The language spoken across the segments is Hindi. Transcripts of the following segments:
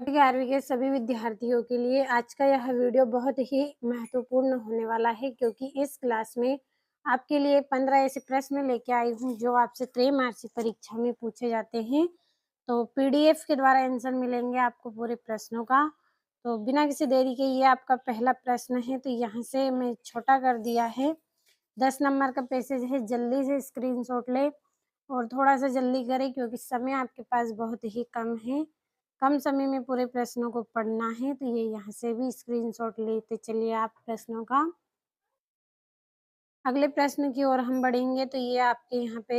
11वीं के सभी विद्यार्थियों के लिए आज का यह वीडियो बहुत ही महत्वपूर्ण होने वाला है, क्योंकि इस क्लास में आपके लिए 15 ऐसे प्रश्न लेके आई हूँ जो आपसे त्रैमासिक परीक्षा में पूछे जाते हैं। तो पीडीएफ के द्वारा आंसर मिलेंगे आपको पूरे प्रश्नों का। तो बिना किसी देरी के ये आपका पहला प्रश्न है, तो यहाँ से मैं छोटा कर दिया है। 10 नंबर का पैसेज है, जल्दी से स्क्रीनशॉट लें और थोड़ा-सा जल्दी करें क्योंकि समय आपके पास बहुत ही कम है। कम समय में पूरे प्रश्नों को पढ़ना है, तो ये यहाँ से भी स्क्रीनशॉट लेते चलिए आप प्रश्नों का। अगले प्रश्न की ओर हम बढ़ेंगे, तो ये आपके यहाँ पे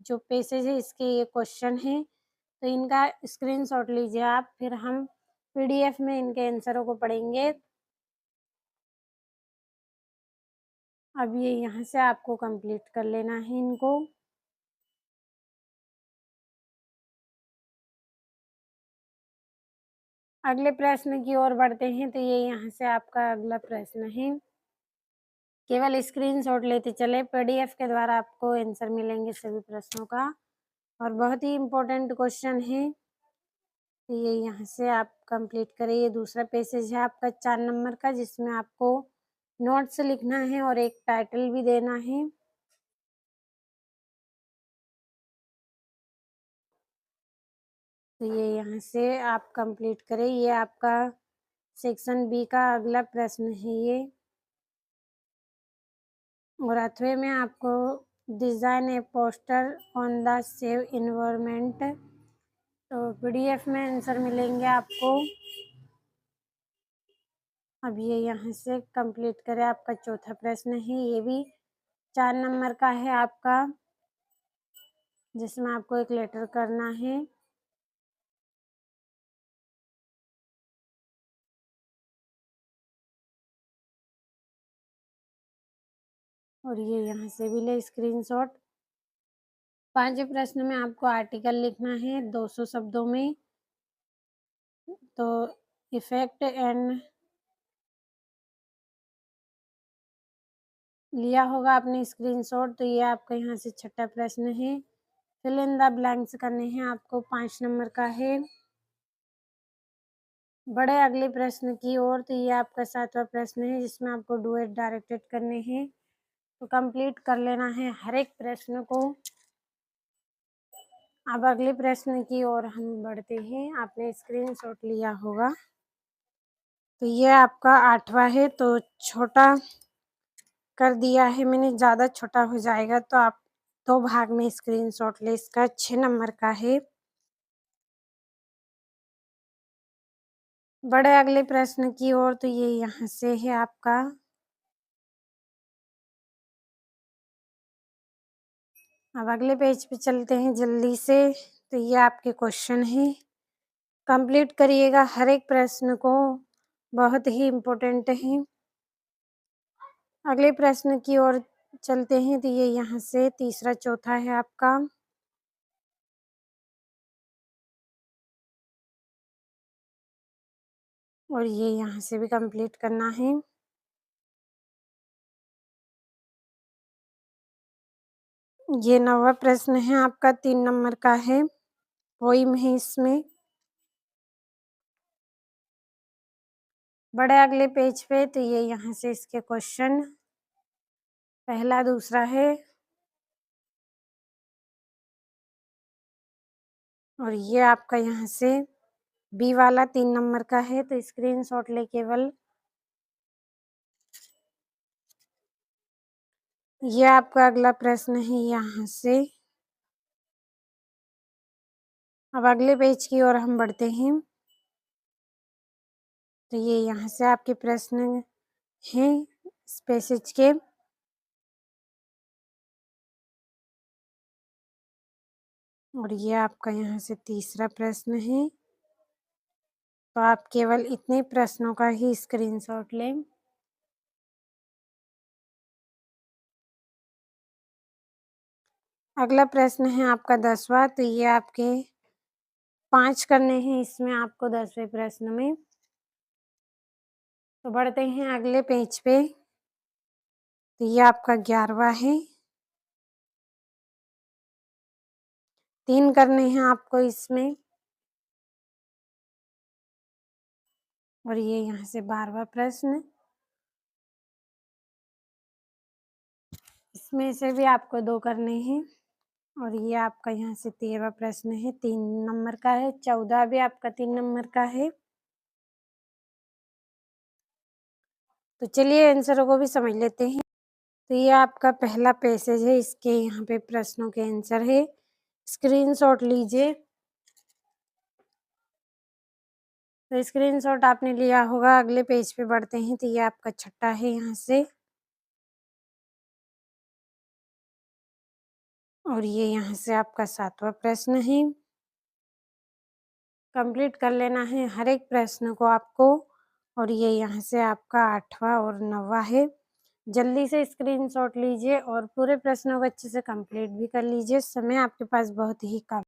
जो पैसेज है इसके ये क्वेश्चन हैं, तो इनका स्क्रीनशॉट लीजिए आप, फिर हम पीडीएफ में इनके आंसरों को पढ़ेंगे। अब ये यहाँ से आपको कंप्लीट कर लेना है इनको। अगले प्रश्न की ओर बढ़ते हैं, तो ये यहाँ से आपका अगला प्रश्न है। केवल स्क्रीनशॉट लेते चले, पीडीएफ के द्वारा आपको आंसर मिलेंगे सभी प्रश्नों का और बहुत ही इम्पोर्टेंट क्वेश्चन है। तो ये यहाँ से आप कंप्लीट करें। ये दूसरा पैसेज है आपका 4 नंबर का, जिसमें आपको नोट्स लिखना है और एक टाइटल भी देना है। तो ये यहाँ से आप कंप्लीट करें। ये आपका सेक्शन बी का अगला प्रश्न है ये। और अथवे में आपको design A poster on the save environment, तो पीडीएफ में आंसर मिलेंगे आपको। अब ये यहाँ से कंप्लीट करें। आपका चौथा प्रश्न है, ये भी 4 नंबर का है आपका, जिसमें आपको एक लेटर करना है। और ये यहाँ से भी ले स्क्रीनशॉट। 5वें प्रश्न में आपको आर्टिकल लिखना है 200 शब्दों में। तो इफेक्ट एंड लिया होगा आपने स्क्रीनशॉट। तो ये आपका यहाँ से छठा प्रश्न है। फिल इन द ब्लैंक्स करने हैं आपको, 5 नंबर का है। बड़े अगले प्रश्न की ओर, तो ये आपका 7वां प्रश्न है, जिसमें आपको डुएट डायरेक्टेड करने हैं, तो कंप्लीट कर लेना है हर एक प्रश्न को। अब अगले प्रश्न की ओर हम बढ़ते हैं। आपने स्क्रीनशॉट लिया होगा, तो ये आपका 8वां है, तो छोटा कर दिया है मैंने, ज़्यादा छोटा हो जाएगा तो आप 2 भाग में स्क्रीनशॉट लें। इसका 6 नंबर का है। बढ़े अगले प्रश्न की ओर, तो ये यहाँ से है आपका। अब अगले पेज पे चलते हैं जल्दी से। तो ये आपके क्वेश्चन हैं, कंप्लीट करिएगा हर एक प्रश्न को, बहुत ही इम्पोर्टेंट है। अगले प्रश्न की ओर चलते हैं, तो ये यहाँ से तीसरा चौथा है आपका। और ये यहाँ से भी कंप्लीट करना है। ये 9वां प्रश्न है आपका, 3 नंबर का है, पोइम है इसमें। बढ़े अगले पेज पे, तो ये यहाँ से इसके क्वेश्चन पहला दूसरा है। और ये आपका यहाँ से बी वाला 3 नंबर का है, तो स्क्रीनशॉट ले केवल। ये आपका अगला प्रश्न है यहाँ से। अब अगले पेज की ओर हम बढ़ते हैं। तो ये यहाँ से आपके प्रश्न हैं इस पैसेज के। और ये आपका यहाँ से तीसरा प्रश्न है, तो आप केवल इतने प्रश्नों का ही स्क्रीनशॉट लें। अगला प्रश्न है आपका 10वां, तो ये आपके 5 करने हैं इसमें आपको 10वें प्रश्न में। तो बढ़ते हैं अगले पेज पे, तो ये आपका 11वां है। 3 करने हैं आपको इसमें। और ये यहाँ से 12वां प्रश्न। इसमें से भी आपको 2 करने हैं। और ये आपका यहाँ से 13वां प्रश्न है, 3 नंबर का है। 14 भी आपका 3 नंबर का है। तो चलिए आंसरों को भी समझ लेते हैं। तो ये आपका पहला पैसेज है, इसके यहाँ पे प्रश्नों के आंसर है। स्क्रीनशॉट लीजिए। तो स्क्रीनशॉट आपने लिया होगा। अगले पेज पे बढ़ते हैं। तो ये आपका छठा है यहाँ से। और ये यहाँ से आपका 7वां प्रश्न है। कंप्लीट कर लेना है हर एक प्रश्न को आपको। और ये यहाँ से आपका 8वां और 9वां है। जल्दी से स्क्रीनशॉट लीजिए और पूरे प्रश्नों को अच्छे से कंप्लीट भी कर लीजिए। समय आपके पास बहुत ही कम।